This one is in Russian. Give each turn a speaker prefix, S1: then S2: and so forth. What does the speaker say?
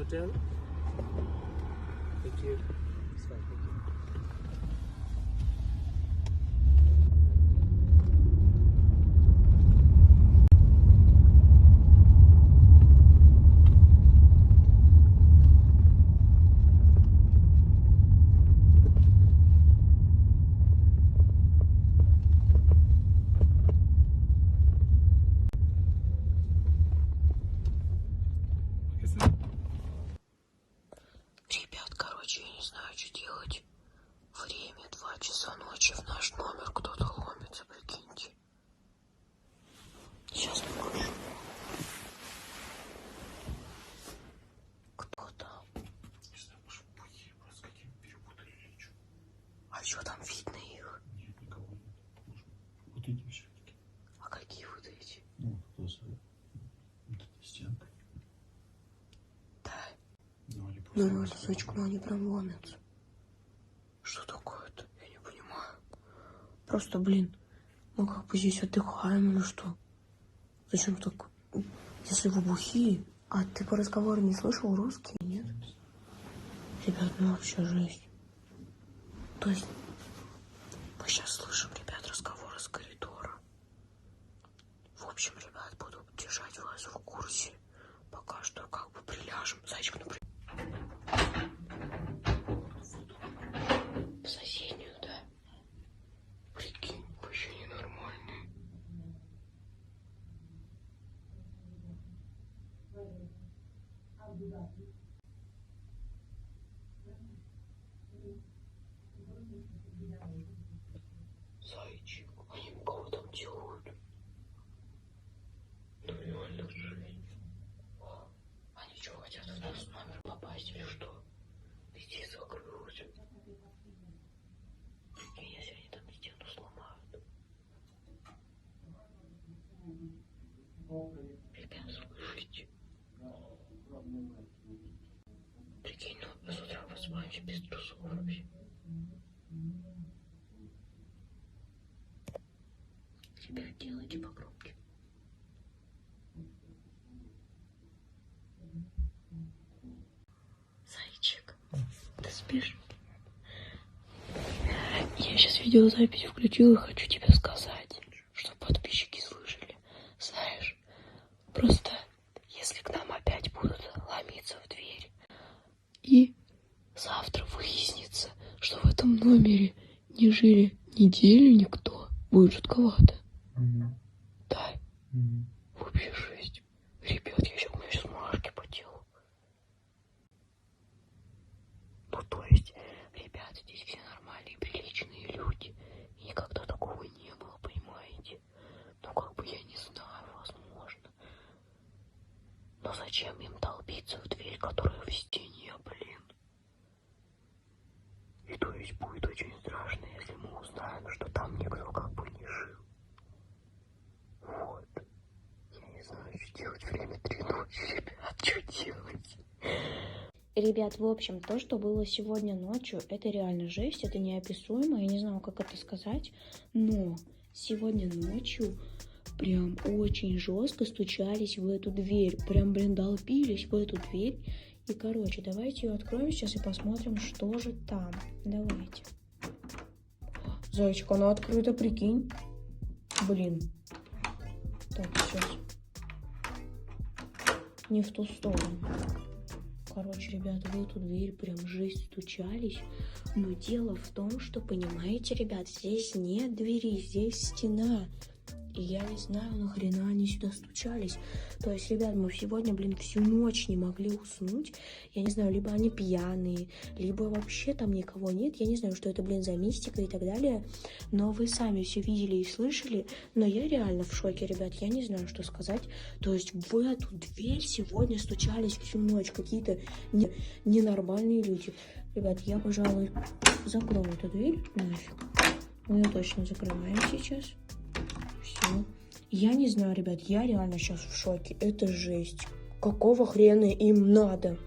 S1: hotel. Thank you. It's fine, thank you.
S2: Ребят, короче, я не знаю, что делать. Время 2 часа ночи, в наш номер кто-то ломится, прикиньте. Сейчас покажу. Кто там?
S3: Не знаю, может быть, с каким перепутали речь.
S2: А что там видно их?
S3: Нет, никого нет. Может, вот эти все-таки.
S2: А какие вот эти?
S3: Ну, кто за вот этой стенкой.
S2: Да.
S3: Ну, они
S2: Ну,
S3: просто...
S2: эту сучку, но они прям ломятся. Что такое-то? Я не понимаю. Просто, блин, мы как бы здесь отдыхаем или что? Зачем так? Если вы бухие, а ты по разговору не слышал русский, нет? Ребят, ну вообще жесть. То есть мы сейчас слышим, ребят, разговоры с коридора. В общем, ребят, буду держать вас в курсе. Пока что как бы приляжем. Зайчик, ну в соседнюю, да? Прикинь, вообще ненормальный. Зайчик, они кого там делают? Ну реально жесть. Они что, хотят в наш номер попасть или что? Иди закрылась. Если они там стену сломают. Ребят, слышите? Прикинь, ну с утра просыпаемся без трусов вообще. Ребят, делайте погромче. Зайчик, ты спишь? Я сейчас видеозапись включила и хочу тебе сказать, чтобы подписчики слышали. Знаешь, просто если к нам опять будут ломиться в дверь, и завтра выяснится, что в этом номере не жили неделю никто, будет жутковато. Да. Вообще жесть. Ребят, у меня сейчас мурашки по телу. Ну, то есть, ребят, здесь все нормальные, приличные люди. И никогда такого не было, понимаете? Ну, как бы я не знаю, возможно. Но зачем им толпиться в дверь, которая в стене, блин? И то есть будет очень страшно, если мы узнаем, что там никто как бы не жил. Вот. Я не знаю, что делать. Время 3 ночи, ребят, что делать? Ребят, в общем, то, что было сегодня ночью, это реально жесть, это неописуемо, я не знаю, как это сказать, но сегодня ночью прям очень жестко стучались в эту дверь, прям, блин, долбились в эту дверь, и, короче, давайте ее откроем сейчас и посмотрим, что же там, давайте. Зайчик, она открыта, прикинь, блин, так, сейчас, не в ту сторону. Короче, ребята, в эту дверь прям жесть стучались. Но дело в том, что, понимаете, ребят, здесь нет двери, здесь стена. И я не знаю, нахрена они сюда стучались. То есть, ребят, мы сегодня, блин, всю ночь не могли уснуть. Я не знаю, либо они пьяные, либо вообще там никого нет. Я не знаю, что это, блин, за мистика и так далее. Но вы сами все видели и слышали. Но я реально в шоке, ребят. Я не знаю, что сказать. То есть в эту дверь сегодня стучались всю ночь какие-то ненормальные люди. Ребят, я, пожалуй, закрою эту дверь нафиг. Мы ее точно закрываем сейчас. Все. Я не знаю, ребят, я реально сейчас в шоке. Это жесть. Какого хрена им надо?